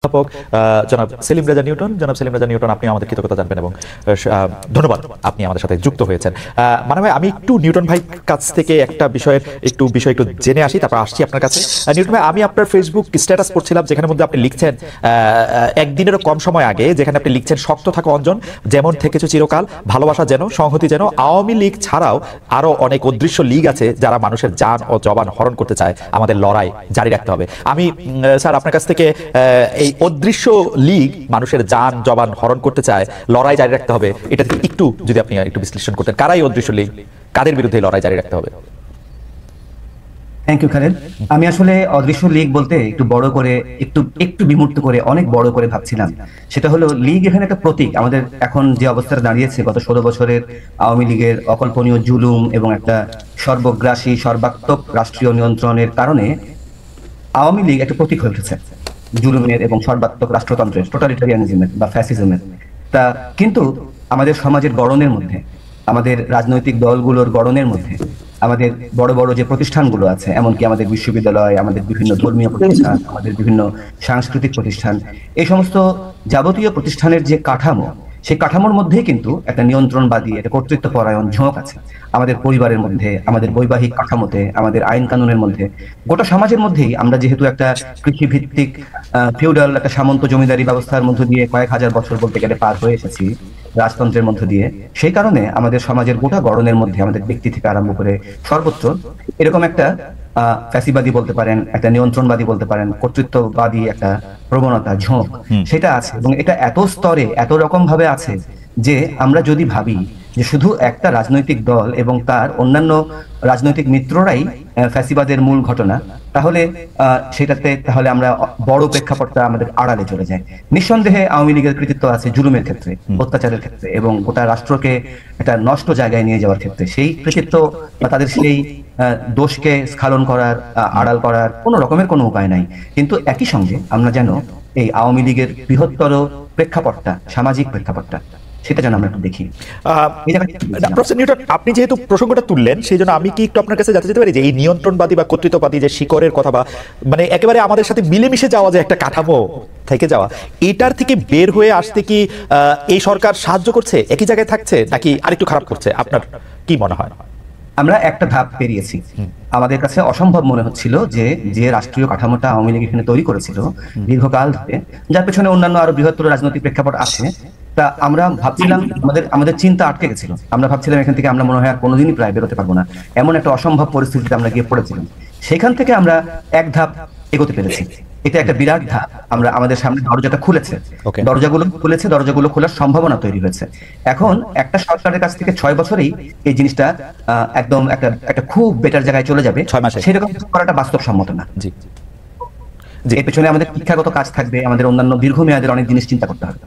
অধ্যাপক জনাব সেলিম রেজা নিউটন। জনাব সেলিম রেজা নিউটন, আপনি আমাদের কৃতজ্ঞতা জানবেন এবং ধন্যবাদ আপনি আমাদের সাথে যুক্ত হয়েছেন। মানে ভাই, আমি একটু নিউটন ভাই কাছ থেকে একটা বিষয় একটু জেনে আসি, তারপর আসছি আপনার কাছে। নিউটন ভাই, আমি আপনার ফেসবুক স্ট্যাটাস পড়ছিলাম, যেখানে মধ্যে আপনি লিখছেন একদিনেরও কম সময় আগে, যেখানে আপনি লিখছেন শক্ত থাকো অঞ্জন, যেমন থেকেছো চিরকাল, ভালোবাসা যেন, সংহতি যেন। আওয়ামী লীগ ছাড়াও আরো অনেক অদৃশ্য লীগ আছে যারা মানুষের জান ও জবান হরণ করতে চায়। আমাদের লড়াই জারি রাখতে হবে। আমি স্যার আপনার কাছ থেকে এই অদৃশ্য লীগ মানুষের জান জবান হরণ করতে চায়, লড়াই জারি রাখতে হবে, এটা থেকে একটু যদি আপনি একটু বিশ্লেষণ করতেন, কারাই অদৃশ্য লীগ, কাদের বিরুদ্ধে লড়াই জারি রাখতে হবে? Thank you Khaled. আমি আসলে অদৃশ্য লীগ বলতে একটু বড় করে, একটু বিমূর্ত করে, অনেক বড় করে ভাবছিলাম। সেটা হলো লীগ এখানে একটা প্রতীক। আমাদের এখন যে অবস্থায় দাঁড়িয়েছে, গত 16 বছরের আওয়ামী লীগের অকল্পনীয় জুলুম এবং একটা সর্বগ্রাসী সর্বাত্মক রাষ্ট্রীয় নিয়ন্ত্রণের কারণে আওয়ামী লীগ একটা প্রতীক হয়ে উঠেছে জুলুমের এবং সর্বাত্মক রাষ্ট্রতন্ত্রের, টোটালিটারিয়ানিজমের বা ফ্যাসিজমের। তা কিন্তু আমাদের সমাজের গড়নের মধ্যে, আমাদের রাজনৈতিক দলগুলোর গড়নের মধ্যে, আমাদের বড় বড় যে প্রতিষ্ঠানগুলো আছে, এমনকি আমাদের বিশ্ববিদ্যালয়, আমাদের বিভিন্ন ধর্মীয় প্রতিষ্ঠান, আমাদের বিভিন্ন সাংস্কৃতিক প্রতিষ্ঠান, এই সমস্ত যাবতীয় প্রতিষ্ঠানের যে কাঠামো, সেই কাঠামোর মধ্যেই কিন্তু একটা নিয়ন্ত্রণবাদী, একটা কর্তৃত্ব পরায়ণ ঝোঁক আছে। আমাদের পরিবারের মধ্যে, আমাদের বৈবাহিক কাঠামোতে, আমাদের আইন কানুনের মধ্যে, গোটা সমাজের মধ্যেই আমরা যেহেতু একটা কৃষিভিত্তিক ফিউডাল একটা সামন্ত জমিদারি ব্যবস্থার মধ্য দিয়ে কয়েক হাজার বছর বলতে গেলে পার হয়ে এসেছি, রাজতন্ত্রের মধ্য দিয়ে। সেই কারণে আমাদের সমাজের গোটা গড়নের মধ্যে, আমাদের ব্যক্তি থেকে আরম্ভ করে সর্বত্র এরকম একটা ফ্যাসিবাদী বলতে পারেন, একটা নিয়ন্ত্রণবাদী বলতে পারেন, কর্তৃত্ববাদী একটা প্রবণতা, ঝোঁক, সেটা আছে। এবং এটা এত স্তরে, এত রকম ভাবে আছে যে আমরা যদি ভাবি যে শুধু একটা রাজনৈতিক দল এবং তার অন্যান্য রাজনৈতিক মিত্ররাই ফ্যাসিবাদের মূল ঘটনা, তাহলে তাহলে আমরা বড় প্রেক্ষাপটটা আমাদের আড়ালে চলে যায়। নিঃসন্দেহে আওয়ামী লীগের কৃতিত্ব আছে জুলুমের ক্ষেত্রে, অত্যাচারের ক্ষেত্রে এবং গোটা রাষ্ট্রকে একটা নষ্ট জায়গায় নিয়ে যাওয়ার ক্ষেত্রে। সেই কৃতিত্ব বা তাদের সেই দোষকে স্খালন করার, আড়াল করার কোনো রকমের কোনো উপায় নাই। কিন্তু একই সঙ্গে আমরা যেন এই আওয়ামী লীগের বৃহত্তর প্রেক্ষাপটটা, সামাজিক প্রেক্ষাপটটা, সেটা যেন আমরা একটু দেখি। প্রফেসর নিউটন, আপনি যেহেতু প্রসঙ্গটা তুললেন, সেই জন্য আমি কি একটু আপনার কাছে জানতে যেতে পারি যে এই নিয়ন্ত্রণবাদী বা কর্তৃত্ববাদী যে শিকড়ের কথা, বা মানে একেবারে আমাদের সাথে মিলেমিশে যাওয়া, যে একটা কাঠামো থেকে যাওয়া, এটার থেকে বের হয়ে আসতে কি এই সরকার সাহায্য করছে, একই জায়গায় থাকছে, নাকি আরেকটু খারাপ করছে? আপনার কি মনে হয়? আমরা একটা ধাপ পেরিয়েছি। আমাদের কাছে অসম্ভব মনে হচ্ছিল যে রাষ্ট্রীয় কাঠামোটা আওয়ামী লীগ এখানে তৈরি করেছিল দীর্ঘকাল ধরে, যার পেছনে অন্যান্য আরো বৃহত্তর রাজনৈতিক প্রেক্ষাপট আছে, তা আমরা ভাবছিলাম, আমাদের চিন্তা আটকে গেছিল। আমরা ভাবছিলাম এখান থেকে আমরা মনে হয় আর কোনোদিনই প্রায় বেরোতে পারবো না, এমন একটা অসম্ভব পরিস্থিতিতে আমরা গিয়ে পড়েছিলাম। সেখান থেকে আমরা এক ধাপ এগোতে পেরেছি। এটা একটা বিরাট ধাপ। আমরা আমাদের সামনে দরজাটা খুলেছে, দরজাগুলো খোলার সম্ভাবনা তৈরি হয়েছে। এখন একটা সরকারের কাছ থেকে 6 বছরেই এই জিনিসটা একদম একটা খুব বেটার জায়গায় চলে যাবে, সেরকম করাটা বাস্তবসম্মত না। এর পেছনে আমাদের শিক্ষাগত কাজ থাকবে, আমাদের অন্যান্য দীর্ঘমেয়াদের অনেক জিনিস চিন্তা করতে হবে।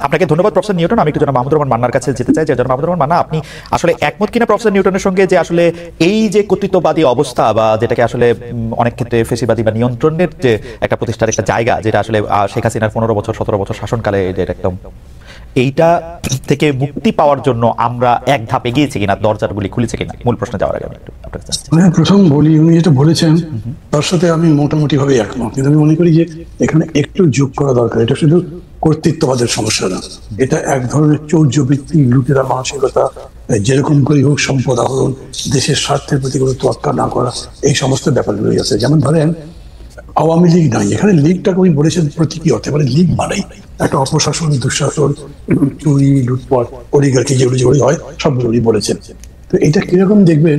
আপনাকে ধন্যবাদ প্রফেসর নিউটন। আমি একটু জনাব মাহমুদুর রহমান মান্নার কাছে যেতে চাই। যে জনাব মাহমুদুর রহমান মান্না, আপনি আসলে একমত কিনা প্রফেসর নিউটনের সঙ্গে যে আসলে এই যে কর্তৃত্ববাদী অবস্থা, বা যেটাকে আসলে অনেক ক্ষেত্রে ফেসিবাদী বা নিয়ন্ত্রণের যে একটা প্রতিষ্ঠার একটা জায়গা, যেটা আসলে শেখ হাসিনার 15 বছর 17 বছর শাসনকালে একদম, এইটা থেকে মুক্তি পাওয়ার জন্য আমরা এক ধাপ এগিয়েছি কিনা, দরজাগুলি খুলেছে কিনা? মূল প্রশ্নে যাওয়ার আগে আমি একটু আপনার কাছে প্রথম বলি, উনি যেটা বলেছেন তার সাথে আমি মোটামুটি ভাবে একমত, কিন্তু আমি মনে করি যে এখানে একটু যোগ করা দরকার। এটা শুধু কর্তৃত্ববাদের সমস্যা না, এটা এক ধরনের চৌর্যবৃত্তি, লুটেরা মানসিকতা, যেরকম করে হোক সম্পদ আহরণ, দেশের স্বার্থের প্রতি কোনো তোয়াক্কা না করা, এই সমস্ত ব্যাপারগুলোই আছে। যেমন ধরেন আওয়ামী লীগ নাই, এখানে লীগটাকে উনি বলেছেন প্রতীকী অর্থে, মানে লীগ মানেই একটা অপশাসন, দুঃশাসন, চুরি, লুটপাট, অলিগার্কি, যেগুলো হয় সবগুলো উনি বলেছেন। তো এটা কিরকম দেখবেন,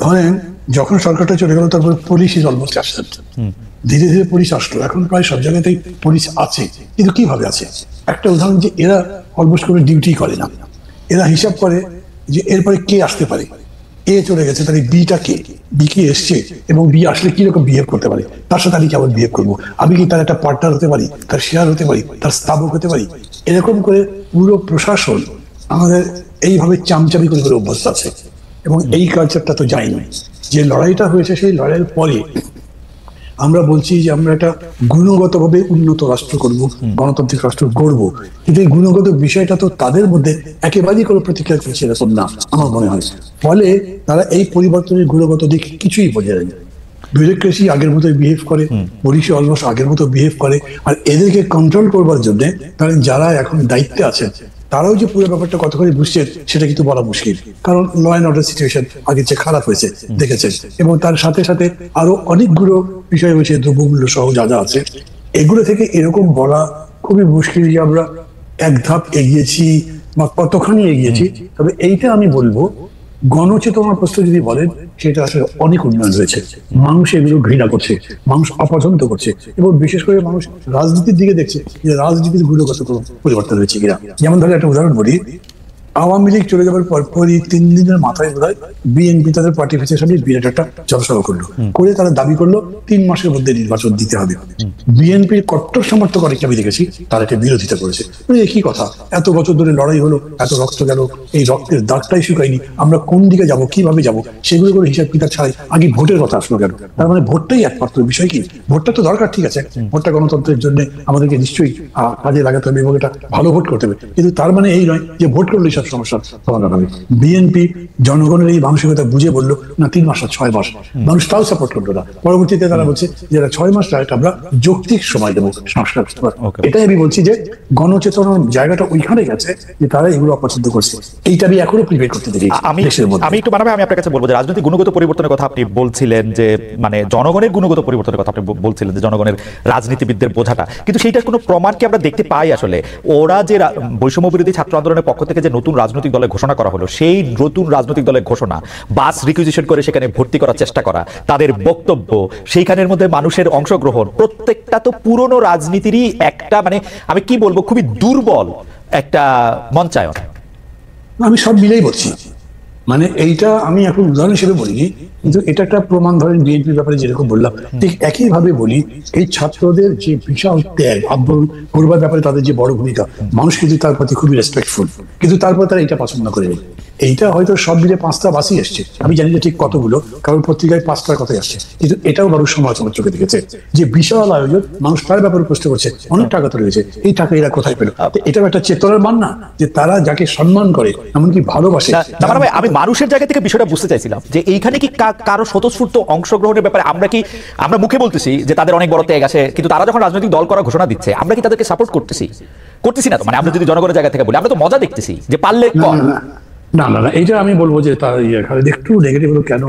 ধরেন যখন সরকারটা চলে গেল, তারপর পুলিশ ইজ অলমোস্ট অ্যাবসেন্ট। ধীরে ধীরে পুলিশ আসলো, এখন প্রায় সব জায়গাতেই পুলিশ আছে, কিন্তু কিভাবে আছে? একটা উদাহরণ, যে এরা অলমোস্ট কোনো ডিউটি করে না, এরা হিসাব করে যে এরপরে কে আসতে পারে। এ চলে গেছে, তাহলে বিটা কে, বি কে এসছে, এবং বি আসলে কিরকম বিহেভ করতে পারে, তার সাথে আমি কেমন বিহেভ করবো, আমি কি তার একটা পার্টনার হতে পারি, তার শেয়ার হতে পারি, তার স্থাবক হতে পারি। এরকম করে পুরো প্রশাসন আমাদের এইভাবে চামচামি করে অভ্যস্ত আছে, এবং এই কালচারটা তো যায়নি। যে লড়াইটা হয়েছে, সেই লড়াইয়ের পরে আমরা বলছি যে আমরা একটা গুণগতভাবে উন্নত রাষ্ট্র করব, গণতান্ত্রিক রাষ্ট্র গড়বো, কিন্তু এই গুণগত বিষয়টা তো তাদের মধ্যে একেবারেই কোনো প্রতিক্রিয়া করছে এরকম না আমার মনে হয়। ফলে তারা এই পরিবর্তনের গুণগত দিক কিছুই বোঝে না। ব্যুরোক্রেসি আগের মতো বিহেভ করে, পুলিশে অলমোস্ট আগের মতো বিহেভ করে, আর এদেরকে কন্ট্রোল করবার জন্য কারণ যারা এখন দায়িত্বে আছেন তারাও যে পুরো ব্যাপারটা কতখানি বুঝছেন সেটা কিন্তু বলা মুশকিল, কারণ ল অ্যান্ড অর্ডার সিচুয়েশন আগের চেয়ে খারাপ হয়েছে দেখেছেন, এবং তার সাথে সাথে আরো অনেকগুলো বিষয় হয়েছে, দ্রব্যমূল্য সহ যা যা আছে, এগুলো থেকে এরকম বলা খুবই মুশকিল যে আমরা এক ধাপ এগিয়েছি বা কতখানি এগিয়েছি। তবে এইটা আমি বলবো, গণচেতনার প্রশ্ন যদি বলেন, সেটা আসলে অনেক উন্নয়ন হয়েছে। মানুষ এগুলো ঘৃণা করছে, মানুষ অপছন্দ করছে, এবং বিশেষ করে মানুষ রাজনীতির দিকে দেখছে যে রাজনীতির গুণগত কোনো পরিবর্তন হয়েছে কিনা। যেমন ধরে একটা উদাহরণ বলি, আওয়ামী লীগ চলে যাওয়ার পরপরই 3 দিনের মাথায় বোধহয় বিএনপি তাদের পার্টি অফিসের সামনে বিরাট একটা জনসভা করলো, করে তারা দাবি করলো 3 মাসের মধ্যে নির্বাচন দিতে হবে। বিএনপির কট্টর সমর্থক অনেকটা আমি দেখেছি তারা এটা বিরোধিতা করেছে। একই কথা, এত বছর ধরে লড়াই হলো, এত রক্ত গেল, এই রক্তের দাগটাই শুকায়নি, আমরা কোন দিকে যাব, কিভাবে যাব, সেগুলো করে হিসাব কিতাব ছাড়াই আগে ভোটের কথা আসলো কেন? তার মানে ভোটটাই একমাত্র বিষয় কি? ভোটটা তো দরকার, ঠিক আছে, ভোটটা গণতন্ত্রের জন্য আমাদেরকে নিশ্চয়ই কাজে লাগাতে হবে এবং এটা ভালো ভোট করতে হবে, কিন্তু তার মানে এই নয় যে ভোট করলে সব সমস্যার সমাধান হবে। বিএনপি জনগণের এই মানসিকতা বুঝে বললো না 3 মাস আর 6 মাস, মানুষ তাও সাপোর্ট করলো না। পরবর্তীতে তারা বলছে যে 6 মাস আমরা যৌক্তিক সময় দেবো সংস্কার। এটাই আমি বলছি যে গণচেতনার জায়গাটা ওইখানে গেছে যে তারা এগুলো অপছন্দ করছে, এইটা আমি এখনো প্রিপেয়ার করতে দেখি। আমি একটু মানবে আমি আপনার কাছে বলবো যে রাজনৈতিক গুণগত পরিবর্তনের কথা আপনি বলছিলেন, যে মানে জনগণের গুণগত পরিবর্তনের কথা আপনি বলছিলেন, যে জনগণের রাজনীতিবিদদের বোঝাটা, কিন্তু সেইটার কোনো প্রমাণ কি আমরা দেখতে পাই? আসলে ওরা যে বৈষম্য বিরোধী ছাত্র আন্দোলনের পক্ষ থেকে যে নতুন রাজনৈতিক দলের ঘোষণা করা হলো, সেই নতুন রাজনৈতিক দলের ঘোষণা, বাস রিকুইজিশন করে সেখানে ভর্তি করার চেষ্টা করা, তাদের বক্তব্য, সেইখানের মধ্যে মানুষের অংশগ্রহণ, প্রত্যেকটা তো পুরনো রাজনীতিরই একটা মানে আমি কি বলবো খুবই দুর্বল একটা মঞ্চায়ন। আমি সব মিলেই বলছি, মানে এইটা আমি এখন উদাহরণ হিসেবে বলিনি, কিন্তু এটা একটা প্রমাণ। ধরেন বিএনপির ব্যাপারে যেরকম বললাম, ঠিক একইভাবে বলি এই ছাত্রদের যে বিশাল ত্যাগ, আন্দোলন করবার ব্যাপারে তাদের যে বড় ভূমিকা, মানুষ কিন্তু তার প্রতি খুবই রেসপেক্টফুল, কিন্তু তারপর তারা এটা পছন্দ করে। এইটা হয়তো সব মিলে 5টা বাসই এসছে, আমি জানি না ঠিক কতগুলো, কারণ পত্রিকায় 5টার কথাই আসছে, কিন্তু এটাও মানুষ সমালোচনার চোখে দেখেছে যে বিশাল আয়োজন, মানুষ তার ব্যাপারে প্রশ্ন করছে, অনেক টাকা তো রয়েছে, এই টাকা এরা কোথায় পেল? এটাও একটা চেতনার মান না, যে তারা যাকে সম্মান করে এমনকি ভালোবাসে। আমি মানুষের জায়গা থেকে বিষয়টা বুঝতে চাইছিলাম যে এইখানে কি কারো স্বতঃস্ফূর্ত অংশগ্রহণের ব্যাপারে আমরা মুখে বলতেছি যে তাদের অনেক বড় ত্যাগ আছে, কিন্তু তারা যখন রাজনৈতিক দল করার ঘোষণা দিচ্ছে আমরা কি তাদেরকে সাপোর্ট করতেছি না? তো মানে আমরা যদি জনগণের জায়গা থেকে বলি, আমরা তো মজা দেখতেছি যে পারলে না না না, এইটা আমি বলবো যে তার একটু নেগেটিভ হলো কেন,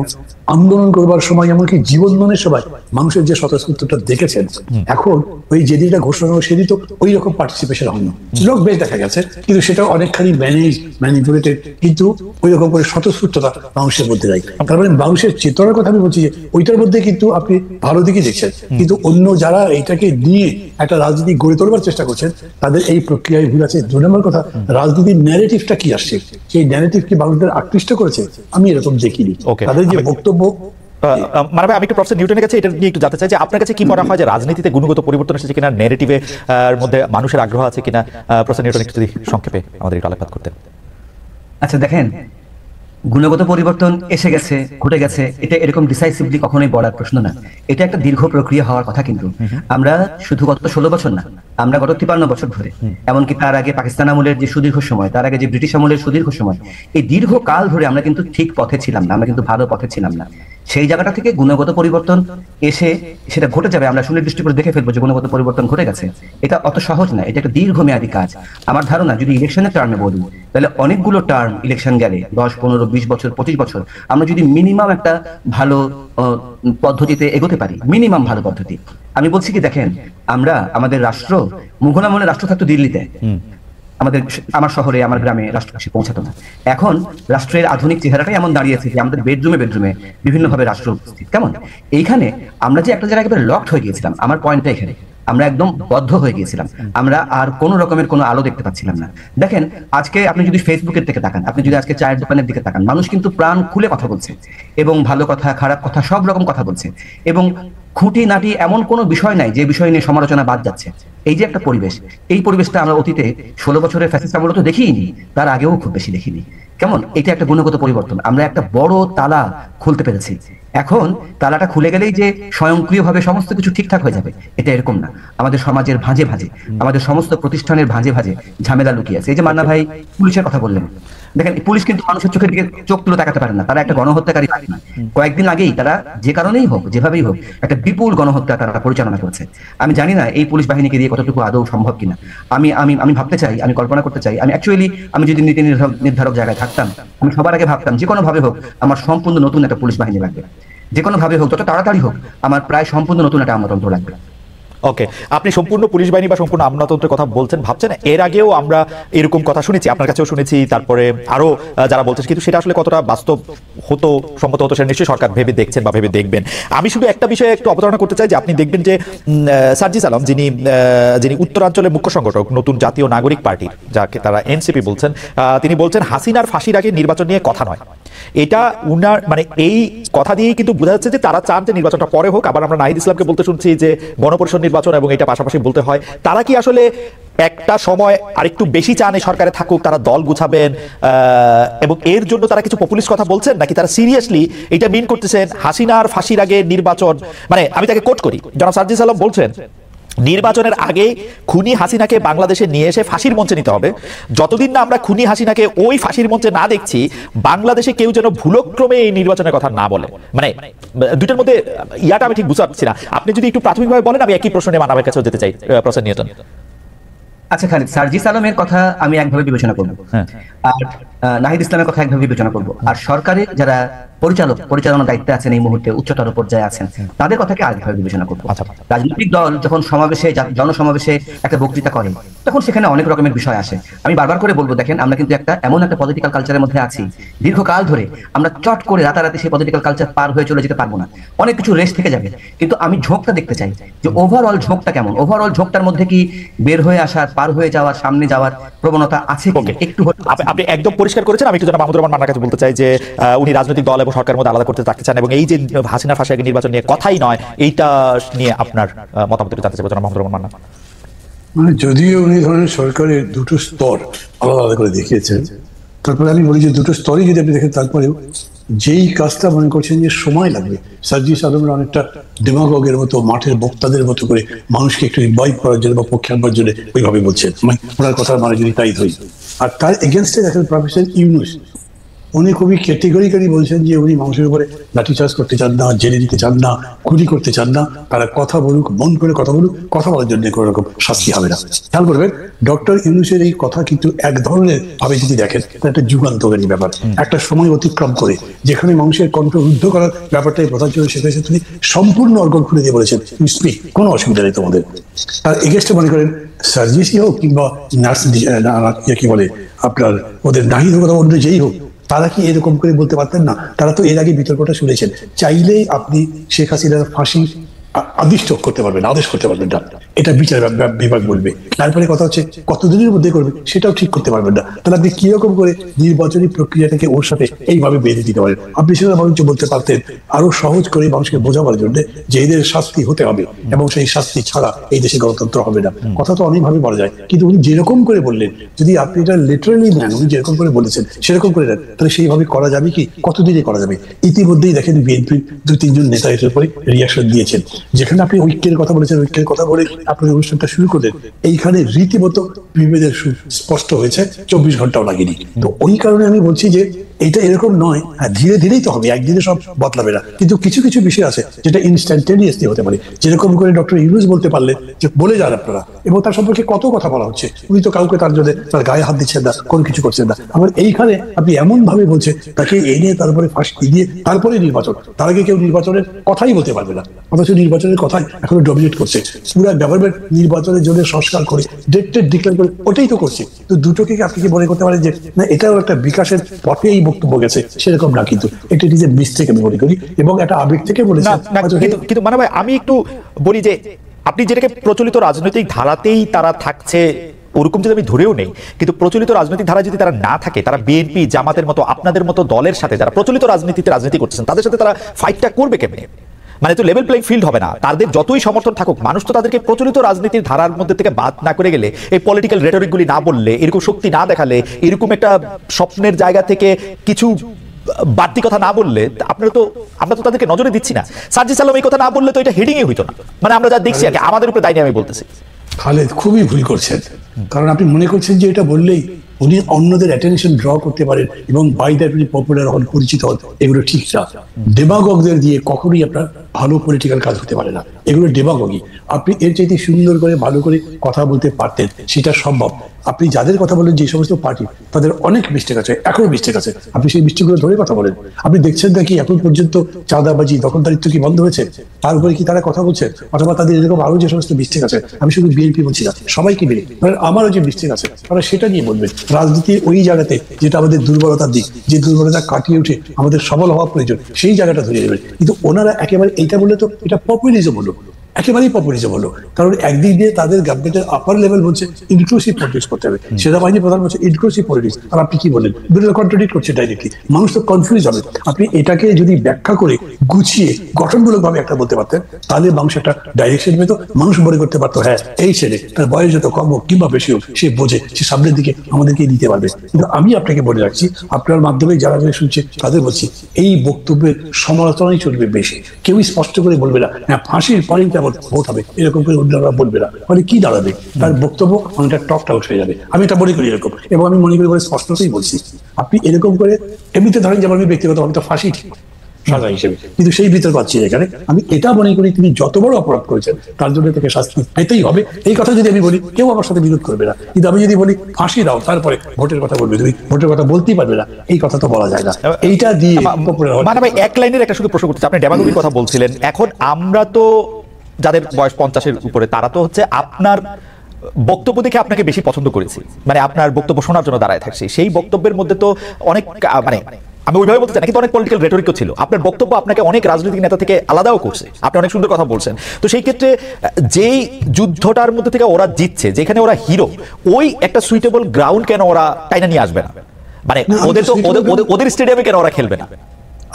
আন্দোলন করবার সময় এমনকি জীবনদানের সময় মানুষের যে স্বতঃস্ফূর্তটা দেখেছেন, এখন ওই যেদিনটা ঘোষণা হলো সেদিন তো ওই রকম পার্টিসিপেশন হয়নি, লোক বেশ দেখা গেছে, কিন্তু সেটা অনেকখানি ম্যানিপুলেটেড, কিন্তু ওই রকম করে স্বতঃস্ফূর্ততা মানুষের মধ্যে নাই। তার মানে মানুষের চেতনার কথা আমি বলছি যে ওইটার মধ্যে কিন্তু আপনি ভালো দিকে দেখছেন, কিন্তু অন্য যারা এইটাকে নিয়ে একটা রাজনীতি গড়ে তোলবার চেষ্টা করছেন তাদের এই প্রক্রিয়ায় ভুল আছে। 2 নম্বর কথা, রাজনীতির ন্যারেটিভটা কি আসছে, সেই ন্যারেটিভ কি মানুষদের আকৃষ্ট করেছে? আমি এরকম দেখিনি। তাদের যে বক্তব্য, মানে আমি একটু প্রফেসর নিউটনের কাছে এটা নিয়ে একটু জানতে চাই যে আপনার কাছে কি মনে হয় যে রাজনীতিতে গুণগত পরিবর্তন এসেছে কিনা, ন্যারেটিভে মধ্যে মানুষের আগ্রহ আছে কিনা? প্রফেসর নিউটন একটু যদি সংক্ষেপে আমাদের একটু আলোকপাত করতেন। আচ্ছা দেখেন, গুণগত পরিবর্তন এসে গেছে, ঘটে গেছে, এটা এরকম ডিসাইসিভলি কখনোই বলার প্রশ্ন না। এটা একটা দীর্ঘ প্রক্রিয়া হওয়ার কথা, কিন্তু আমরা শুধু গত 16 বছর না, আমরা গত 53 বছর ধরে, এমনকি তার আগে পাকিস্তান আমলের যে সুদীর্ঘ সময়, তার আগে যে ব্রিটিশ আমলের সুদীর্ঘ সময়, এই দীর্ঘ কাল ধরে আমরা কিন্তু ঠিক পথে ছিলাম না, আমরা কিন্তু ভালো পথে ছিলাম না। সেই জায়গাটা থেকে গুণগত পরিবর্তন এসে সেটা ঘটে যাবে, আমরা সুনির্দিষ্ট করে দেখে ফেলবো যে গুণগত পরিবর্তন ঘটে গেছে। এটা অত সহজ না, এটা একটা দীর্ঘমেয়াদী কাজ। আমার ধারণা যদি ইলেকশনের টার্মে বলি, তাহলে অনেকগুলো টার্ম ইলেকশন গেলে 10, 15, 20 বছর, 25 বছর আমরা যদি মিনিমাম একটা ভালো পদ্ধতিতে এগোতে পারি, মিনিমাম ভালো পদ্ধতি। আমি বলছি কি দেখেন, আমরা আমাদের রাষ্ট্র, মুঘল আমলে রাষ্ট্র থাকতো দিল্লিতে, আমার শহরে, আমার গ্রামে রাষ্ট্র পৌঁছাতো না। এখন রাষ্ট্রের আধুনিক চেহারাটাই এমন দাঁড়িয়েছে যে আমাদের বেডরুমে বিভিন্ন ভাবে রাষ্ট্র উপস্থিত। কেমন এইখানে আমরা যে একটা জায়গায় একেবারে লকড হয়ে গিয়েছিলাম, আমার পয়েন্টটা এখানে, আমরা একদম বদ্ধ হয়ে গিয়েছিলাম, আমরা আর কোনো রকমের কোনো আলো দেখতে পাচ্ছিলাম না। দেখেন আজকে আপনি যদি ফেসবুকের দিকে তাকান, আপনি যদি আজকে চায়ের দোকানের দিকে তাকান, মানুষ কিন্তু প্রাণ খুলে কথা বলছে, এবং ভালো কথা, খারাপ কথা, সব রকম কথা বলছে, এবং খুঁটি নাটি এমন কোনো বিষয় নাই যে বিষয় নিয়ে সমালোচনা বাদ যাচ্ছে। এই যে একটা পরিবেশ, এই পরিবেশটা আমরা অতীতে 16 বছরের ফ্যাসিস্ট আমলে তো দেখিনি, তার আগেও খুব বেশি দেখিনি। কেমন এটা একটা গুণগত পরিবর্তন, আমরা একটা বড় তালা খুলতে পেরেছি। এখন তালাটা খুলে গেলেই যে স্বয়ংক্রিয়ভাবে সমস্ত কিছু ঠিকঠাক হয়ে যাবে, এটা এরকম না। আমাদের সমাজের ভাঁজে ভাঁজে, আমাদের সমস্ত প্রতিষ্ঠানের ভাঁজে ভাঁজে ঝামেলা লুকিয়ে আছে। এই যে মান্না ভাই পুলিশের কথা বললেন, দেখেন পুলিশ কিন্তু মানুষের চোখের দিকে চোখ তুলে তাকাতে পারে না, তারা একটা গণহত্যাকারী পারে না। কয়েকদিন আগেই তারা যে কারণেই হোক, যেভাবেই হোক, একটা বিপুল গণহত্যা তারা পরিচালনা করেছে। আমি জানি না এই পুলিশ বাহিনীকে দিয়ে কতটুকু আদৌ সম্ভব কিনা। আমি আমি আমি ভাবতে চাই, আমি কল্পনা করতে চাই, আমি যদি নীতি নির্ধারক জায়গায় থাকতাম, আমি সবার আগে ভাবতাম যে কোনো ভাবে হোক আমার সম্পূর্ণ নতুন একটা পুলিশ বাহিনী লাগবে, যে কোনো ভাবে হোক, যত তাড়াতাড়ি হোক আমার প্রায় সম্পূর্ণ নতুন একটা আমলাতন্ত্র লাগবে। ওকে, আপনি সম্পূর্ণ পুলিশ বাহিনী বা সম্পূর্ণ আমলাতন্ত্রের কথা বলছেন, ভাবছেন এর আগেও আমরা এরকম কথা শুনেছি, আপনার কাছেও শুনেছি, তারপরে আরো যারা বলছেন, কিন্তু সেটা আসলে কতটা বাস্তব হতো, সম্মত হতো, সেটা নিশ্চয়ই সরকার ভেবে দেখছেন বা ভেবে দেখবেন। আমি শুধু একটা বিষয়ে একটু অবতারণা করতে চাই যে আপনি দেখবেন যে সার্জিস আলম, যিনি উত্তরাঞ্চলের মুখ্য সংগঠক নতুন জাতীয় নাগরিক পার্টির, যাকে তারা এনসিপি বলছেন, তিনি বলছেন হাসিনার ফাঁসির আগে নির্বাচন নিয়ে কথা নয়। এটা উনার মানে এই কথা দিয়েই কিন্তু বোঝা যাচ্ছে যে তারা চান যে নির্বাচনটা পরে হোক। আবার আমরা নাহিদ ইসলামকে বলতে শুনছি যে গণপরিষদ নির্বাচন এবং এটা পাশাপাশি বলতে হয়। তারা কি আসলে একটা সময় আরেকটু বেশি চান এই সরকারে থাকুক, তারা দল গুছাবেন এবং এর জন্য তারা কিছু পপুলিস্ট কথা বলছেন, নাকি তারা সিরিয়াসলি এটা মিন করতেছেন হাসিনার ফাঁসির আগে নির্বাচন? মানে আমি তাকে কোট করি, জনাব সার্জিস আলম বলছেন নির্বাচনের আগে খুনি হাসিনাকে বাংলাদেশে নিয়ে এসে ফাঁসির মঞ্চে নিতে হবে। যতদিন না আমরা খুনি হাসিনাকে ওই ফাঁসির মঞ্চে না দেখছি, বাংলাদেশে কেউ যেন ভুলক্রমে এই নির্বাচনের কথা না বলে। মানে দুইটার মধ্যে ইয়াটা আমি ঠিক বুঝতে পারছি না। আপনি যদি একটু প্রাথমিকভাবে বলেন, আমি একই প্রশ্নে মানবের কাছেও যেতে চাই। প্রশ্ন নিয়োজন। আচ্ছা খালিদ, সার্জিস আলমের কথা আমি একভাবে বিবেচনা করবো, আর নাহিদ ইসলামের কথা একভাবে বিবেচনা করবো, আর সরকারের যারা পরিচালনার দায়িত্বে আছেন এই মুহূর্তে, উচ্চতর পর্যায়ে আছেন, তাদের কথাকে আরেকভাবে বিবেচনা করবো। রাজনৈতিক দল যখন সমাবেশে, জনসমাবেশে একটা বক্তৃতা করে, তখন সেখানে অনেক রকমের বিষয় আসে। আমি বারবার করে বলবো, দেখেন আমরা কিন্তু এমন একটা পলিটিক্যাল কালচারের মধ্যে আছি, দীর্ঘকাল ধরে আমরা চট করে রাতারাতি সেই পলিটিক্যাল কালচার পার হয়ে চলে যেতে পারবো না, অনেক কিছু রেস্ট থেকে যাবে। কিন্তু আমি ঝোঁকটা দেখতে চাই যে ওভারঅল ঝোঁকটা কেমন, ওভারঅল ঝোঁকটার মধ্যে কি বের হয়ে আসার, পার হয়ে যাওয়ার, সামনে যাওয়ার প্রবণতা আছে কি একটু। আপনি একদম পরিষ্কার করেছেন। আমি একটু জনাব মাহমুদুর রহমান মান্নার কাছে বলতে চাই যে উনি রাজনৈতিক দল এবং সরকারের মধ্যে আলাদা করতে চান, এবং এই যে হাসিনা ফাঁসি আগে নির্বাচন নিয়ে কথাই নয়, এইটা নিয়ে আপনার মতামত জানতে চাই জনাব মাহমুদুর রহমান মান্না। মানে যদিও উনি ধরেন সরকারের দুটো স্তর আলাদা আলাদা করে দেখিয়েছেন, তারপরে আমি বলি যে দুটো স্তরই যদি আপনি দেখেন, তারপরেও যেই কাজটা মনে করছেন যে সময় লাগবে, সার্জিস আলমের অনেকটা ডেমাগগের মতো, মাঠের বক্তাদের মতো করে মানুষকে একটু ইনভাইট করার জন্য বা পক্ষে আনবার জন্য ওইভাবে বলছেন, মানে ওনার কথা মানে যদি তাই ধরি। আর তার এগেনস্টে দেখেন প্রফেসর ইউনূস, উনি খুবই ক্যাটেগরিক্যালি বলছেন যে উনি মানুষের উপরে লাঠিচার্জ করতে চান না, জেলে দিতে চান না, গুলি করতে চান না, তারা কথা বলুক, মন করে কথা বলুক, কথা বলার জন্য কোনো রকম শাস্তি হবে না। খেয়াল করবেন ডক্টর ইউনূসের এই কথা কিন্তু এক ধরনের ভাবে যদি দেখেন, একটা যুগান্তকারী ব্যাপার। একটা সময় অতিক্রম করে যেখানে মানুষের কণ্ঠ রুদ্ধ করার ব্যাপারটাই প্রধান ছিল, সেখানে তিনি সম্পূর্ণ অর্গল খুলে দিয়ে বলেছেন স্পিক, কোনো অসুবিধা নেই তোমাদের। তার এগেস্টে মনে করেন সার্জিসই হোক কিংবা নার্স কি বলে আপনার ওদের নাহিদ হোক, অন্য যেই হোক, তারা কি এরকম করে বলতে পারতেন না? তারা তো এর আগে বিতর্কটা শুনেছেন। চাইলেই আপনি শেখ হাসিনার ফাঁসি আদিষ্ট করতে পারবেন, আদেশ করতে পারবেন না, এটা বিচার বিভাগ বলবে। তারপরে কথা হচ্ছে কতদিনের মধ্যে করবে সেটাও ঠিক করতে পারবেন না। তাহলে আপনি কিরকম করে নির্বাচনী প্রক্রিয়াটাকে ওর সাথে এইভাবে বেঁধে দিতে পারেন? আপনি সেটা মানুষ বলতে পারতেন আরো সহজ করে মানুষকে বোঝাবার জন্য যে এদের শাস্তি হতে হবে এবং সেই শাস্তি ছাড়া এই দেশে গণতন্ত্র হবে না। কথা তো অনেকভাবে বলা যায়, কিন্তু উনি যেরকম করে বললেন, যদি আপনি এটা লিটারালি নেন, উনি যেরকম করে বলেছেন সেরকম করে নেন, তাহলে সেইভাবে করা যাবে কি? কতদিনে করা যাবে? ইতিমধ্যেই দেখেন বিএনপির 2-3 নেতা এটার উপরে রিয়াকশন দিয়েছেন। যেখানে আপনি ঐক্যের কথা বলেছেন, ঐক্যের কথা বলে আপনি অনুষ্ঠানটা শুরু করলেন, এইখানে রীতিমতো বিভেদের স্পষ্ট হয়েছে, 24 ঘন্টাও লাগেনি। তো ওই কারণে আমি বলছি যে এটা এরকম নয়, হ্যাঁ ধীরে ধীরেই তো হবে, একদিনে সব বদলাবে না, কিন্তু কিছু কিছু বিষয় আছে যেটা ইনস্ট্যান্টেনিয়াসলি হতে পারে। যেরকম করে ডক্টর ইউনূস বলতে পারলেন যে বলে যান আপনারা, এবং তার সম্পর্কে কত কথা বলা হচ্ছে, উনি তো কাউকে তার জন্য তার গায়ে হাত দিচ্ছেন না, কোনো কিছু করছেন না। আবার এইখানে আপনি এমন ভাবে বলছেন তাকে এই নিয়ে তারপরে ফাঁসি দিয়ে তারপরে নির্বাচন, তার আগে কেউ নির্বাচনের কথাই বলতে পারবে না, অথচ নির্বাচনের কথাই এখনো ডমিনেট করছে। পুরো গভর্নমেন্ট নির্বাচনের জন্য সংস্কার করে ডেট ডিক্লেয়ার করে ওটাই তো করছে। তো দুটোকে আপনি কি মনে করতে পারেন যে না এটাও একটা বিকাশের পথে এই বক্তব্য গেছে? সেরকম না, কিন্তু এটা নিজের মিস্টেক আমি মনে করি, এবং একটা আবেগ থেকে বলেছে। কিন্তু মানে ভাই আমি একটু বলি যে আপনি যেটাকে প্রচলিত রাজনৈতিক ধারাতেই তারা থাকছে ওরকম যদি আমি ধরেও নেই, কিন্তু প্রচলিত রাজনৈতিক ধারা যদি তারা না থাকে, তারা বিএনপি জামাতের মতো আপনাদের মতো দলের সাথে যারা প্রচলিত রাজনীতিতে রাজনীতি করতেছেন তাদের সাথে তারা ফাইটটা করবে কেমনে? মানে তো লেভেল প্লেইং ফিল্ড হবে না। তাদের যতই সমর্থন থাকুক, মানুষ তো তাদেরকে প্রচলিত রাজনীতির ধারার মধ্যে থেকে বাদ না করে গেলে, এই পলিটিক্যাল রেটরিকগুলি না বললে, এরকম শক্তি না দেখালে, এরকম একটা স্বপ্নের জায়গা থেকে কিছু বাড়তি কথা না বললে আপনারা তো, আমরা তো তাদেরকে নজরে দিচ্ছি না। সার্জিস আলম এই কথা না বললে তো এটা হেডিংই হইতো না। মানে আমরা যা দেখছি আর কি, আমাদের উপরে দায় নিয়ে আমি বলতেছি। খালেদ খুবই ভুল করছেন, কারণ আপনি মনে করছেন যে এটা বললেই উনি অন্যদের অ্যাটেনশন ড্র করতে পারেন এবং বাই দ্যাট উনি পপুলার হন, পরিচিত হন। এগুলো ঠিক না। ডেমাগগদের দিয়ে কখনোই আপনার ভালো পলিটিক্যাল কাজ হতে পারে না। এগুলো ডেমাগগি। আপনি এর চাইতে সুন্দর করে ভালো করে কথা বলতে পারতেন, সেটা সম্ভব। আপনি যাদের কথা বলেন, যে সমস্ত পার্টি, তাদের অনেক মিস্টেক আছে, এখনো মিস্টেক আছে। আপনি সেই মিস্টেকগুলো ধরে কথা বলেন। আপনি দেখছেন নাকি এখন পর্যন্ত চাঁদাবাজি, দখলদারিত্ব কি বন্ধ হয়েছে? তার উপরে কি তারা কথা বলছেন? অথবা তাদের এরকম আরো যে সমস্ত মিস্টেক আছে, আমি শুধু বিএনপি বলছি না, সবাইকে মিলে, মানে আমারও যে মিস্টেক আছে তারা সেটা নিয়ে বলবেন। রাজনীতির ওই জায়গাতে যেটা আমাদের দুর্বলতার দিক, যে দুর্বলতা কাটিয়ে উঠে আমাদের সবল হওয়া প্রয়োজন, সেই জায়গাটা ধরে নেবেন। কিন্তু ওনারা একেবারে এইটা বললে তো এটা পপুলিজম হলো, একেবারেই পপুলিজম হলো। কারণ একদিক দিয়ে তাদের গভর্নমেন্টের আপার লেভেল বলছে ইনক্লুসিভ পলিটিক্স করতে হবে, সেনাবাহিনী প্রধান বলছে ইনক্লুসিভ পলিটিক্স। আর আপনি কি বলেন? দুটো কন্ট্রাডিক্ট করছে ডাইরেক্টলি। মানুষ তো কনফিউজ হবে। আপনি এটাকে যদি ব্যাখ্যা করে গুছিয়ে গঠনমূলক ভাবে একটা বলতে পারতেন, তাহলে মানুষ একটা ডাইরেকশন পেত। মানুষ মনে করতে পারতো হ্যাঁ, এই ছেলে তার বয়স যত কম হোক কিংবা বেশি হোক, সে বোঝে, সে সামনের দিকে আমাদেরকে দিতে পারবে। কিন্তু আমি আপনাকে বলে রাখছি, আপনার মাধ্যমে যারা যারা শুনছে তাদের বলছি, এই বক্তব্যের সমালোচনাই চলবে বেশি। কেউই স্পষ্ট করে বলবে না হ্যাঁ ফাঁসির পরেই কেমন ভোট হবে, এরকম করে অন্যরা বলবে না। ফলে কি দাঁড়াবে? তার বক্তব্য অনেকটা টকড আউট হয়ে যাবে। আমি এটা মনে করি এরকম, এবং আমি মনে করি বলে স্পষ্টতই বলছি। আপনি এরকম করে এমনিতে ধরেন, যেমন আমি ব্যক্তিগত আমি তো ফাঁসি ঠিক সাজা হিসেবে, কিন্তু সেই ভিতর পাচ্ছি এখানে। আমি এটা মনে করি তিনি যত বড় অপরাধ করেছেন তার জন্য তাকে শাস্তি পেতেই হবে। এই কথা যদি আমি বলি, কেউ আমার সাথে বিরোধ করবে না। কিন্তু আমি যদি বলি ফাঁসি দাও, তারপরে ভোটের কথা বলবে, তুমি ভোটের কথা বলতেই পারবে না, এই কথা তো বলা যায় না। এইটা দিয়ে মানে ভাই এক লাইনের একটা শুধু প্রশ্ন করতে চাই। আপনি ডেমাগোগির কথা বলছিলেন। এখন আমরা তো যাদের বয়স 50-এর উপরে, তারা তো হচ্ছে আপনার বক্তব্য দেখে আপনাকে বেশি পছন্দ করেছি, মানে আপনার বক্তব্য শোনার জন্য দাঁড়ায় থাকছি। সেই বক্তব্যের মধ্যে তো অনেক মানে আমি ওইভাবে বলতে চাই না, কিন্তু অনেক পলিটিক্যাল রেটরিকও ছিল। আপনার বক্তব্য আপনাকে অনেক রাজনৈতিক নেতা থেকে আলাদাও করছে। আপনি অনেক সুন্দর কথা বলছেন। তো সেই ক্ষেত্রে যেই যুদ্ধটার মধ্যে থেকে ওরা জিতছে, যেখানে ওরা হিরো, ওই একটা সুইটেবল গ্রাউন্ড কেন ওরা টাইনা নিয়ে আসবে না? মানে ওদের তো ওদের স্টেডিয়ামে কেন ওরা খেলবে না?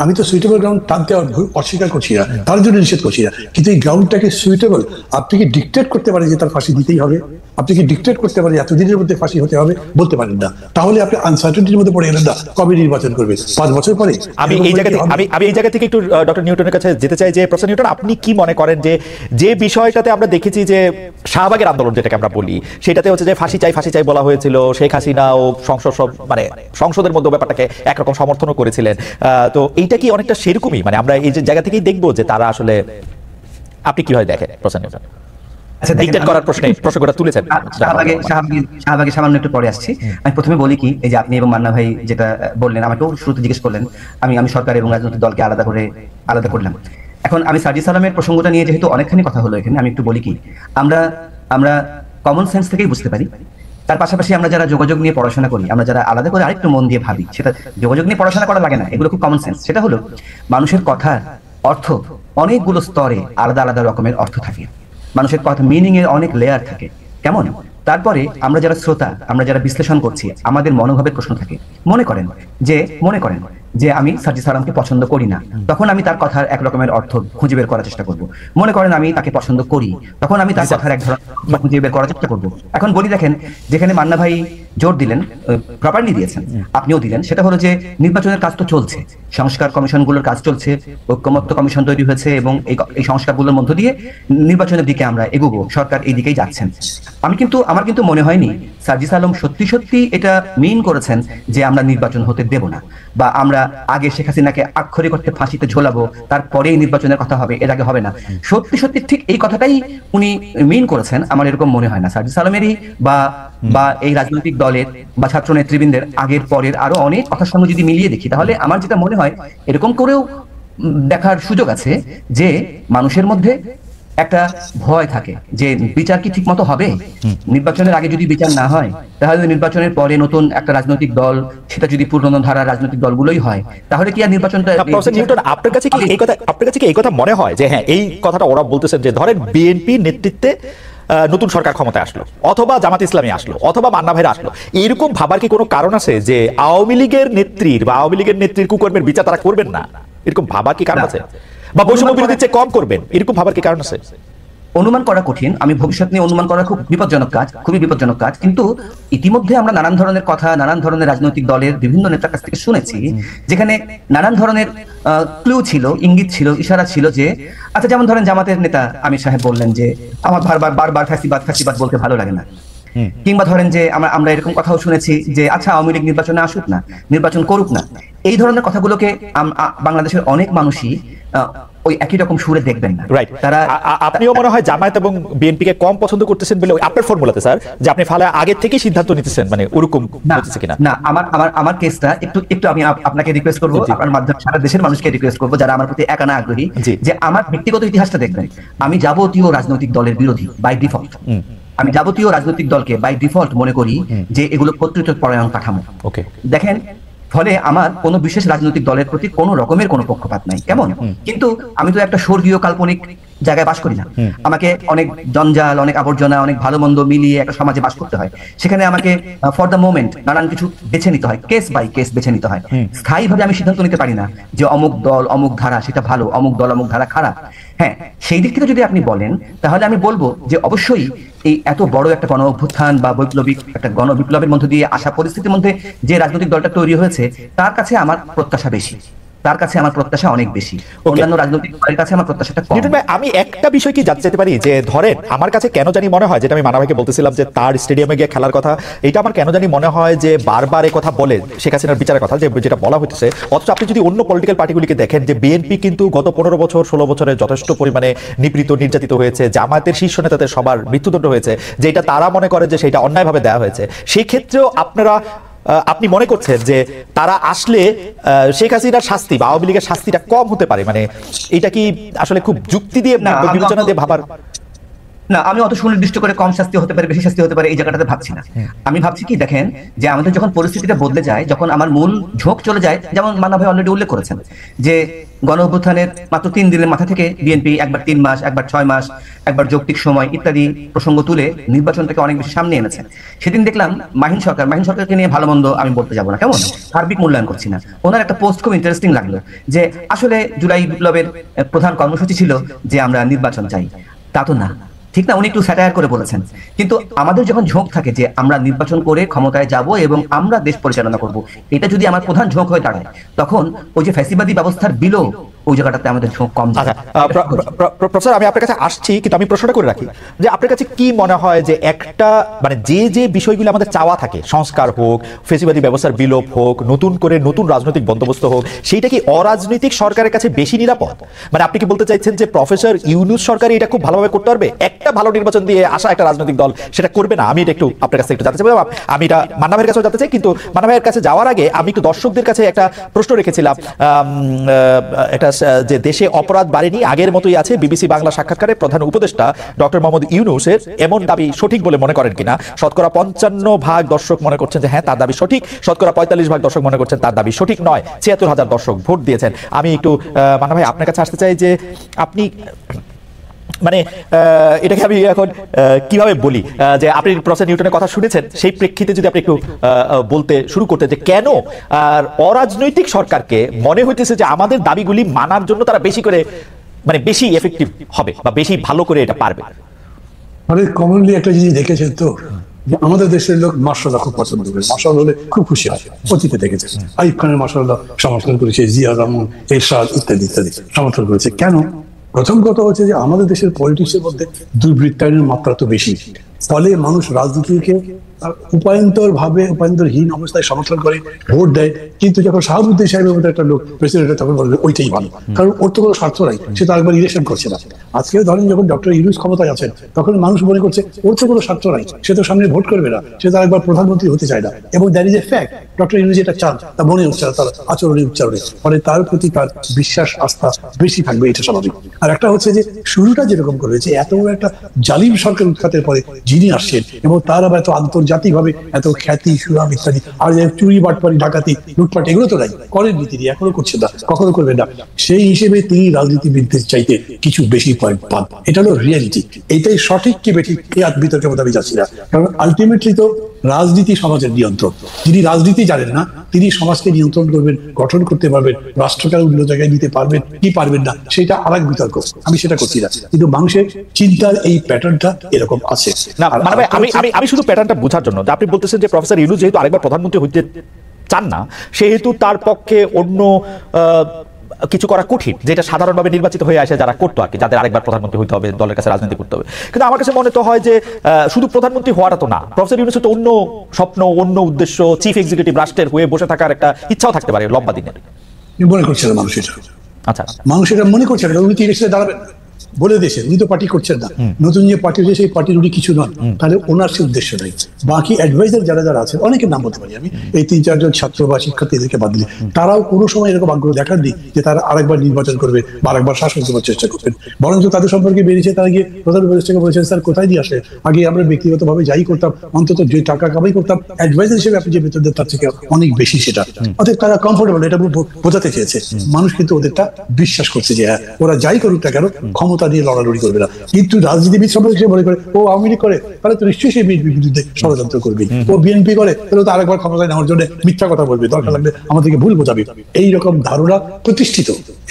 আমি তো সুইটেবল গ্রাউন্ড টানতে অস্বীকার করছি না, তার জন্য নিষেধ করছি না। কিন্তু এই গ্রাউন্ডটাকে সুইটেবল, আপনি কি ডিক্টেট করতে পারেন যে তার ফাঁসি দিতেই হবে? আপনি কি ডিক্টেট করতে পারেন এতদিনের মধ্যে ফাঁসি হতে হবে? বলতে পারেন না। তাহলে আপনি আনসার্টেনিটির মধ্যে পড়ে গেলেন না। কবে নির্বাচন করবে? 5 বছর পরে? আমি এই জায়গা থেকে একটু ডক্টর নিউটনের কাছে যেতে চাই যে, প্রফেসর নিউটন, আপনি কি মনে করেন যে বিষয়টাতে আমরা দেখেছি যে শাহবাগের আন্দোলন যেটাকে আমরা বলি, সেটাতে হচ্ছে যে ফাঁসি চাই বলা হয়েছিল, শেখ হাসিনা ও মানে সংসদের মধ্যে ব্যাপারটাকে একরকম সমর্থনও করেছিলেন। তো এইটা কি অনেকটা সেরকমই? মানে আমরা এই যে জায়গা থেকেই দেখবো যে তারা আসলে, আপনি কি হয় দেখেন প্রফেসর নিউটন? ডিক্টেট করার প্রশ্নটা তুলেছেন। শাহবাগে সামান্য একটু পরে আসছি। আমি প্রথমে বলি কি, এই যে আপনি এবং মান্না ভাই যেটা বললেন, আমাকেও শুরুতে জিজ্ঞেস করলেন, আমি সরকার এবং রাজনৈতিক দলকে আলাদা করলাম। এখন আমি সার্জিস আলমের প্রসঙ্গটা নিয়ে যেহেতু অনেকখানি কথা হলো এখানে, আমি একটু বলি কি, আমরা কমন সেন্স থেকেই বুঝতে পারি। তার পাশাপাশি আমরা যারা যোগাযোগ নিয়ে পড়াশোনা করি, আমরা যারা আলাদা করে আরেকটু মন দিয়ে ভাবি, সেটা যোগাযোগ নিয়ে পড়াশোনা করা লাগে না, এগুলো খুব কমন সেন্স। সেটা হলো মানুষের কথার অর্থ অনেকগুলো স্তরে আলাদা আলাদা রকমের অর্থ থাকে। মানুষের কথা মিনিং এর অনেক লেয়ার থাকে। কেমন? তারপরে আমরা যারা শ্রোতা, আমরা যারা বিশ্লেষণ করছি, আমাদের মনোভাবের প্রশ্ন থাকে। মনে করেন যে আমি সার্জিস আলমকে পছন্দ করি না, তখন আমি তার কথার এক রকমের অর্থ খুঁজে বের করার চেষ্টা করব। মনে করেন আমি তাকে পছন্দ করি, তখন আমি তার কথার এক ধরনের খুঁজে বের করার চেষ্টা করব। এখন বলি, দেখেন, যেখানে মান্না ভাই জোর দিলেন, প্রপারলি দিয়েছেন, আপনিও দিলেন, সেটা হলো যে নির্বাচনের কাজ তো চলছে, সংস্কার কমিশনগুলোর কাজ চলছে, ঐক্যমত্য কমিশন তৈরি হয়েছে, এবং এই সংস্কারগুলোর মধ্য দিয়ে নির্বাচনের দিকে আমরা এগোবো, সরকার এই দিকেই যাচ্ছেন। আমার কিন্তু মনে হয়নি সার্জিস আলম সত্যি এটা মিন করেছেন যে আমরা নির্বাচন হতে দেব না, বা আমরা আগে শেখ হাসিনাকে আক্ষরিক অর্থে ফাঁসিতে ঝোলাবো, তারপরেই নির্বাচনের কথা হবে, এর আগে হবে না। সত্যি ঠিক এই কথাটাই উনি মিন করেছেন আমার এরকম মনে হয় না। সার্জিস আলমেরই বা এই রাজনৈতিক দলের বা ছাত্র নেতৃবৃন্দের আগের পরের আরো অনেক কথার সঙ্গে যদি মিলিয়ে দেখি, তাহলে আমার যেটা মনে হয়, এরকম করেও দেখার সুযোগ আছে যে মানুষের মধ্যে একটা ভয় থাকে যে বিচার কি ঠিক মতো হবে। নির্বাচনের আগে যদি বিচার না হয়, তাহলে নির্বাচনের পরে নতুন একটা রাজনৈতিক দল, সেটা যদি পুরনো ধারার রাজনৈতিক দলগুলোই হয়, তাহলে কি আর নির্বাচনটা? আপনার কাছে কি এই কথা মনে হয় যে হ্যাঁ, এই কথাটা ওরা বলতেছেন যে ধরেন বিএনপি নেতৃত্বে নতুন সরকার ক্ষমতায় আসলো, অথবা জামাত ইসলামী আসলো, অথবা মান্না ভাইরা আসলো, এরকম ভাবার কি কোনো কারণ আছে যে আওয়ামী লীগের নেত্রীর কুকর্মের বিচার তারা করবেন না? এরকম ভাবার কি কারণ আছে? বা বৈষম্য বিরোধী চেয়ে কম করবেন, এরকম ভাবার কি কারণ আছে? অনুমান করা কঠিন, আমি ভবিষ্যৎ নিয়ে অনুমান করা খুব বিপজ্জনক কাজ, খুবই বিপজ্জনক কাজ। কিন্তু ইতিমধ্যে আমরা নানান ধরনের কথা, নানান ধরনের রাজনৈতিক দলের বিভিন্ন নেতার কাছ থেকে শুনেছি, যেখানে নানান ধরনের ক্লু ছিল, ইঙ্গিত ছিল, ইশারা ছিল যে আচ্ছা, যেমন ধরেন জামাতের নেতা আমির সাহেব বললেন যে আমার বারবার ফ্যাসিবাদ বলতে ভালো লাগে না। কিংবা ধরেন যে আমরা এরকম কথাও শুনেছি যে আচ্ছা, আওয়ামী লীগ নির্বাচনে আসুক না, নির্বাচন করুক না। এই ধরনের কথাগুলোকে বাংলাদেশের অনেক মানুষই ওই একই রকম সুরে দেখবেন না। রাইট, তারা আপনিও মনে হয় জামায়াত এবং বিএনপিকে কম পছন্দ করতেছেন বলে আপনার ফর্মুলাতে স্যার, যে আপনি ফালে আগে থেকে সিদ্ধান্ত নিতেছেন, মানে ওরকম হচ্ছে কিনা? না, আমার কেসটা একটু আমি আপনাকে রিকোয়েস্ট করবো, আপনার মাধ্যমে সারা দেশের মানুষকে রিকোয়েস্ট করবো যারা আমার প্রতি একানা আগ্রহী, যে আমার ব্যক্তিগত ইতিহাসটা দেখবেন। আমি যাবতীয় রাজনৈতিক দলের বিরোধী বাই ডিফল্ট। আমি যাবতীয় রাজনৈতিক দলকে বাই ডিফল্ট মনে করি যে এগুলো কর্তৃত্ব পরায়ণ কাঠামো। দেখেন, ফলে আমার কোন বিশেষ রাজনৈতিক দলের প্রতি কোন রকমের কোনো পক্ষপাত নাই, কেমন? কিন্তু আমি তো একটা স্বর্গীয় কাল্পনিক জায়গায় বাস করি না। আমাকে অনেক জঞ্জাল, অনেক আবর্জনা, অনেক ভালো মন্দ মিলিয়ে একটা সমাজে বাস করতে হয়। সেখানে আমাকে ফর দ্য মোমেন্ট নানান কিছু বেছে নিতে হয়, কেস বাই কেস বেছে নিতে হয়। স্থায়ীভাবে আমি সিদ্ধান্ত নিতে পারি না যে অমুক দল অমুক ধারা সেটা ভালো, অমুক দল অমুক ধারা খারাপ। হ্যাঁ, সেই দিক থেকে যদি আপনি বলেন তাহলে আমি বলবো যে অবশ্যই এই এত বড় একটা গণ অভ্যুত্থান বা বৈপ্লবিক একটা গণবিপ্লবের মধ্যে দিয়ে আসা পরিস্থিতির মধ্যে যে রাজনৈতিক দলটা তৈরি হয়েছে, তার কাছে আমার প্রত্যাশা বেশি, তার কাছে আমার প্রত্যাশা অনেক বেশি। অন্যান্য রাজনৈতিক দলের কাছে আমার প্রত্যাশাটা কম। আমি একটা বিষয় কি জানতে চাইতে পারি, যে ধরেন আমার কাছে কেন জানি মনে হয়, যেটা আমি মানা ভাইকে বলতেছিলাম যে তার স্টেডিয়ামে গিয়ে খেলার কথা, এটা আমার কেন জানি মনে হয় যে বারবার এই কথা বলে শেখ হাসিনার বিচারের কথা, যেটা বলা হইতেছে। অথচ আপনি যদি অন্য পলিটিক্যাল পার্টিগুলিকে দেখেন, যে বিএনপি কিন্তু গত 15 বছর 16 বছরে যথেষ্ট পরিমাণে নিপীড়িত নির্যাতিত হয়েছে, জামায়াতের শীর্ষ নেতাদের সবার মৃত্যুদণ্ড হয়েছে, যেটা তারা মনে করে যে সেটা অন্যায়ভাবে দেওয়া হয়েছে। সেই ক্ষেত্রেও আপনি মনে করছেন যে তারা আসলে শেখ হাসিনার শাস্তি বা আওয়ামী লীগের শাস্তিটা কম হতে পারে? মানে এটা কি আসলে খুব যুক্তি দিয়ে বিবেচনা দিয়ে ভাবার? না, আমি অত সুনির্দিষ্ট করে কম শাস্তি হতে পারে, বেশি শাস্তি হতে পারে এই জায়গাটাতে ভাবছি না। আমি ভাবছি কি, দেখেন যে আমাদের যখন পরিস্থিতিটা বদলে যায়, যখন আমার মূল ঝোঁক চলে যায়, যেমন মান্না ভাই অলরেডি উল্লেখ করেছেন যে গণ অভ্যুত্থানের মাত্র 3 দিনের মাথা থেকে বিএনপি একবার 3 মাস, একবার 6 মাস, একবার যৌক্তিক সময় ইত্যাদি প্রসঙ্গ তুলে নির্বাচনটাকে অনেক বেশি সামনে এনেছেন। সেদিন দেখলাম মাহিন সরকারকে নিয়ে ভালো মন্দ আমি বলতে যাবো না, কেমন, সার্বিক মূল্যায়ন করছি না, ওনার একটা পোস্ট খুব ইন্টারেস্টিং লাগলো যে আসলে জুলাই বিপ্লবের প্রধান কর্মসূচি ছিল যে আমরা নির্বাচন চাই। তা তো না, ঠিক না? উনি একটু স্যাটায়ার করে বলেছেন। কিন্তু আমাদের যখন ঝোঁক থাকে যে আমরা নির্বাচন করে ক্ষমতায় যাব এবং আমরা দেশ পরিচালনা করব, এটা যদি আমার প্রধান ঝোঁক হয়ে দাঁড়ায়, তখন ওই যে ফ্যাসিবাদী ব্যবস্থার বিলো, ওই জায়গাটাতে আমাদের ঝোঁক কম যায়। প্রফেসর, আমি আপনার কাছে আসছি, কিন্তু আমি প্রশ্নটা করে রাখি যে আপনার কাছে কি মনে হয় যে একটা মানে যে বিষয়গুলো আমাদের চাওয়া থাকে, সংস্কার হোক, ফ্যাসিবাদী ব্যবস্থার বিলোপ হোক, নতুন করে নতুন রাজনৈতিক বন্দোবস্ত হোক, সেইটা কি অরাজনৈতিক সরকারের কাছে বেশি নিরাপদ? মানে আপনি কি বলতে চাইছেন যে প্রফেসর ইউনূস সরকার এটা খুব ভালোভাবে করতে পারবে, একটা ভালো নির্বাচন দিয়ে আসা একটা রাজনৈতিক দল সেটা করবে না? আমি এটা একটু আপনার কাছে একটু জানতে চাই, আমি এটা মান্না ভাইয়ের কাছেও জানতে চাই। কিন্তু মান্না ভাইয়ের কাছে যাওয়ার আগে আমি একটু দর্শকদের কাছে একটা প্রশ্ন রেখেছিলাম, একটা যে দেশে অপরাধ বাড়েনি, আগের মতোই আছে। বিবিসি বাংলা সাক্ষাৎকারে প্রধান উপদেষ্টা ডক্টর মোহাম্মদ ইউনূসের এমন দাবি সঠিক বলে মনে করেন কিনা? শতকরা 55% দর্শক মনে করছেন যে হ্যাঁ তার দাবি সঠিক, শতকরা 45% দর্শক মনে করছেন তার দাবি সঠিক নয়। ৭৬,০০০ দর্শক ভোট দিয়েছেন। আমি একটু মান্না ভাই আপনার কাছে আসতে চাই যে আপনি মানে এটাকে আমি এখন কিভাবে বলি, যে আপনি প্রফেসর নিউটনের কথা শুনেছেন, সেই প্রেক্ষিতে যদি আপনি একটু বলতে শুরু করতে যে কেন আর অরাজনৈতিক সরকারকে মনে হইতেছে যে আমাদের দাবিগুলি মানার জন্য তারা বেশি করে মানে বেশি এফেক্টিভ হবে বা বেশি ভালো করে এটা পারবে? মানে কমনলি একটা জিনিস দেখেছেন তো, আমাদের দেশের লোক মাশাআল্লাহ খুব পছন্দ করে, মাশাআল্লাহ হলে খুব খুশি হয়। অতীতে দেখেছেন আইয়ুব খানের মাশাআল্লাহ সমর্থন করেছে, জিয়া রহমান, এরশাদ ইত্যাদি ইত্যাদি সমর্থন করেছে। কেন? প্রথম কথা হচ্ছে যে আমাদের দেশের পলিটিক্সের মধ্যে দুর্বৃত্তায়নের মাত্রা তো বেশি, ফলে মানুষ রাজনীতিকে উপায়ন্তরহীন অবস্থায় সমর্থন করে ভোট দেয়। কিন্তু যখন শাহাবুদ্দিন সাহেবের মতো একটা লোক প্রেসিডেন্ট, তখন বলবে ওইটাই ভালো, কারণ ওর তো কোনো স্বার্থ নাই, সে তো একবার ইলেকশন করছে না। আজকেও ধরেন যখন ডক্টর ইউনূস ক্ষমতায় আছেন, তখন মানুষ মনে করছে ওর তো কোনো স্বার্থ নাই, সে তো সামনে ভোট করবে না, সে তো একবার প্রধানমন্ত্রী হতে চায় না। এবং that is a fact, doctor Yunus যেটা চান তা মনে হচ্ছে না তার আচরণে উচ্চারণে, ফলে তার প্রতি তার বিশ্বাস আস্থা বেশি থাকবে, এটা স্বাভাবিক। আর একটা হচ্ছে যে শুরুটা যেরকম করেছে, এত বড় একটা জালিম সরকার উৎখাতের পরে যিনি আসছেন এবং তার আবার এত আন্তর্জাতিক ভাবে এত খ্যাতি সুনাম ইত্যাদি, আর চুরি বাটপারি ডাকাতি লুটপাট এগুলো তো নাই, করেননি তিনি, এখনো করছেন না, কখনো করবেন না। সেই হিসেবে তিনি রাজনীতিবিদদের চাইতে কিছু বেশি পয়েন্ট পান, এটা হলো রিয়ালিটি। এটাই সঠিক কি বেঠিক এই বিতর্কের মধ্যে আমি যাচ্ছি না, কারণ আলটিমেটলি তো রাজনীতি সমাজের নিয়ন্ত্রণ। যিনি রাজনীতি জানেন না তিনি সমাজকে নিয়ন্ত্রণ করবেন, গঠন করতে পারবেন, রাষ্ট্রকে আরো অন্য জায়গায় নিতে পারবেন কি পারবেন না, সেটা আর এক বিতর্ক। আমি সেটা করছি না, কিন্তু মানুষের চিন্তার এই প্যাটার্নটা এরকম আছে। না আর মানে ভাই, আরেকটা আমি হচ্ছে- আমি আমি শুধু প্যাটার্নটা বোঝার জন্য যে আপনি বলতেছেন যে প্রফেসর ইউনূস যেহেতু আরেকবার প্রধানমন্ত্রী হইতে চান না, সেহেতু তার পক্ষে অন্য কিছু করা কঠিন, যেটা সাধারণভাবে নির্বাচিত হয়ে আসে যারা করতো আর কি, যাদের আরেকবার প্রধানমন্ত্রী হইতে হবে, দলের কাছে রাজনীতি করতে হবে। কিন্তু আমার কাছে মনে তো হয় যে শুধু প্রধানমন্ত্রী হওয়াটা তো না, প্রফেসর ইউনূসের তো অন্য স্বপ্ন, অন্য উদ্দেশ্য, চিফ এক্সিকিউটিভ রাষ্ট্রের হয়ে বসে থাকার একটা ইচ্ছাও থাকতে পারে লম্বা দিনের। মনে করছে না মানুষ এটা, আচ্ছা, মানুষ এটা মনে করছে না, উনি তো ইলেকশনে দাঁড়াবেন না। বলে দিয়েছেন উনি তো পার্টি করছেন না, নতুন যে পার্টি হয়েছে সেই পার্টির উনি কিছু নন, তাহলে ওনার সে উদ্দেশ্য নাই। বাকি অ্যাডভাইজার যারা যারা আছেন, অনেকের নাম বলতে পারি আমি, এই 3-4 জন ছাত্র বা শিক্ষার্থী এদেরকে বাদ দিলে, তারাও কোনো সময় এরকম আগ্রহ দেখাননি যে তারা আরেকবার নির্বাচন করবে বা আরেকবার শাসন করার চেষ্টা করবেন। বরঞ্চ তাদের সম্পর্কে বেরিয়েছে, তারা গিয়ে প্রধান উপদেষ্টাকে বলেছেন, স্যার কোথায় দিয়ে আসে, আগে আমরা ব্যক্তিগতভাবে যাই করতাম, অন্তত যে টাকা কামাই করতাম অ্যাডভাইজার হিসেবে আপনি যে বেতন দেন তার থেকে অনেক বেশি সেটা। অতএব তারা কমফোর্টেবল, এটা বোঝাতে চেয়েছে। মানুষ কিন্তু ওদেরটা বিশ্বাস করছে যে হ্যাঁ, ওরা যাই করুক না কেন ক্ষমতা দিয়ে লড়ালড়ি করবে না। কিন্তু রাজনীতিবিদ সম্পর্কে সে মনে করে ও আওয়ামী লীগ করে তাহলে তো নিশ্চয়ই সে বিএনপির বিরুদ্ধে ষড়যন্ত্র করবে, ও বিএনপি করে তাহলে তো আরেকবার ক্ষমতায় নেওয়ার জন্য মিথ্যা কথা বলবে, দরকার লাগলে আমাদেরকে ভুল বোঝাবে। এইরকম ধারণা প্রতিষ্ঠিত,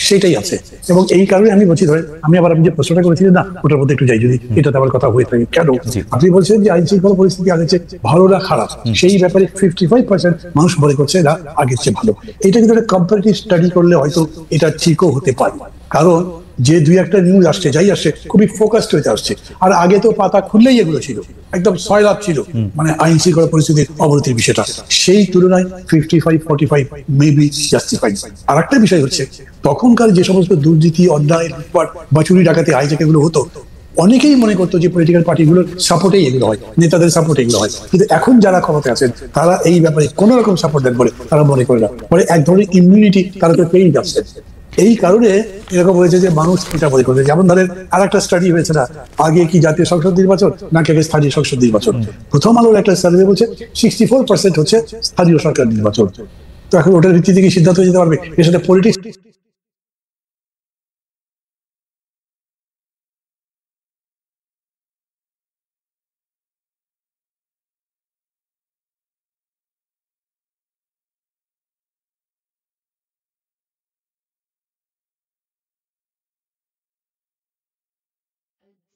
সেটাই আছে। এবং এই কারণে আমি বলছি, ধরেন আমি যে প্রশ্নটা করেছিলেন না, ওটার মধ্যে একটু যাই, যদি এটাতে আমার কথা হয়ে থাকে কেন, আপনি বলছেন যে আইন শৃঙ্খলা পরিস্থিতি আগের চেয়ে ভালো না খারাপ, সেই ব্যাপারে 55% মানুষ মনে করছে না আগের চেয়ে ভালো। এটা কিন্তু একটা কম্পারেটিভ স্টাডি করলে হয়তো এটা ঠিকও হতে পারে, কারণ যে দুই একটা নিউজ আসছে যাই আসছে খুবই ফোকাসড হয়ে আসছে। আর আগে তো পাতা খুললেই এগুলো ছিল, একদম সয়লাভ ছিল, মানে আইন শৃঙ্খলা পরিস্থিতির অবনতির বিষয়টা। সেই তুলনায় 55-45 মেবি জাস্টিফাইড। আর একটা বিষয় হচ্ছে, তখনকার যে সমস্ত দুর্নীতি, অন্যায়, লুটপাট বা চুরি ডাকাতি হাইজ্যাক এগুলো হতো, অনেকেই মনে করতো যে পলিটিক্যাল পার্টিগুলোর সাপোর্টেই এগুলো হয়, নেতাদের সাপোর্টে এগুলো হয়। কিন্তু এখন যারা ক্ষমতায় আছেন তারা এই ব্যাপারে কোন রকম সাপোর্ট দেন বলে তারা মনে করে না, মানে এক ধরনের ইমিউনিটি তারা তো পেয়েই যাচ্ছেন। এই কারণে এরকম হয়েছে যে মানুষ এটা মনে করছে। যেমন ধরেন আর একটা স্টাডি হয়েছে না, আগে কি জাতীয় সংসদ নির্বাচন নাকি আগে স্থানীয় সংসদ নির্বাচন। প্রথম আলোর একটা সার্ভে বলছে 64% হচ্ছে স্থানীয় সরকার নির্বাচন। তো এখন ওটার ভিত্তিতে কি সিদ্ধান্ত নিতে পারবে এর সাথে politics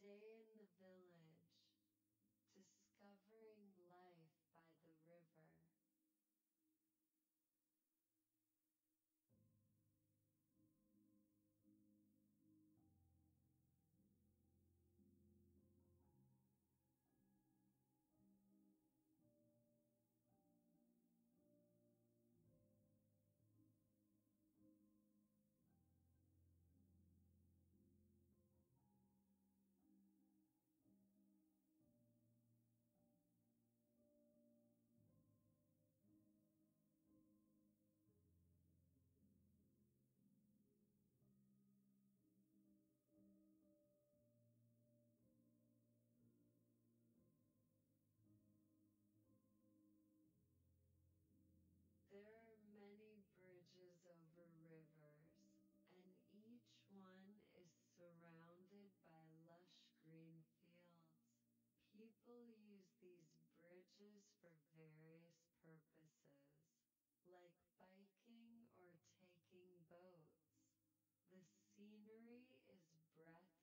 A day in the village, discovering life by the river. There are many bridges over rivers, and each one is surrounded by lush green fields. People use these bridges for various purposes, like biking or taking boats. The scenery is breathtaking.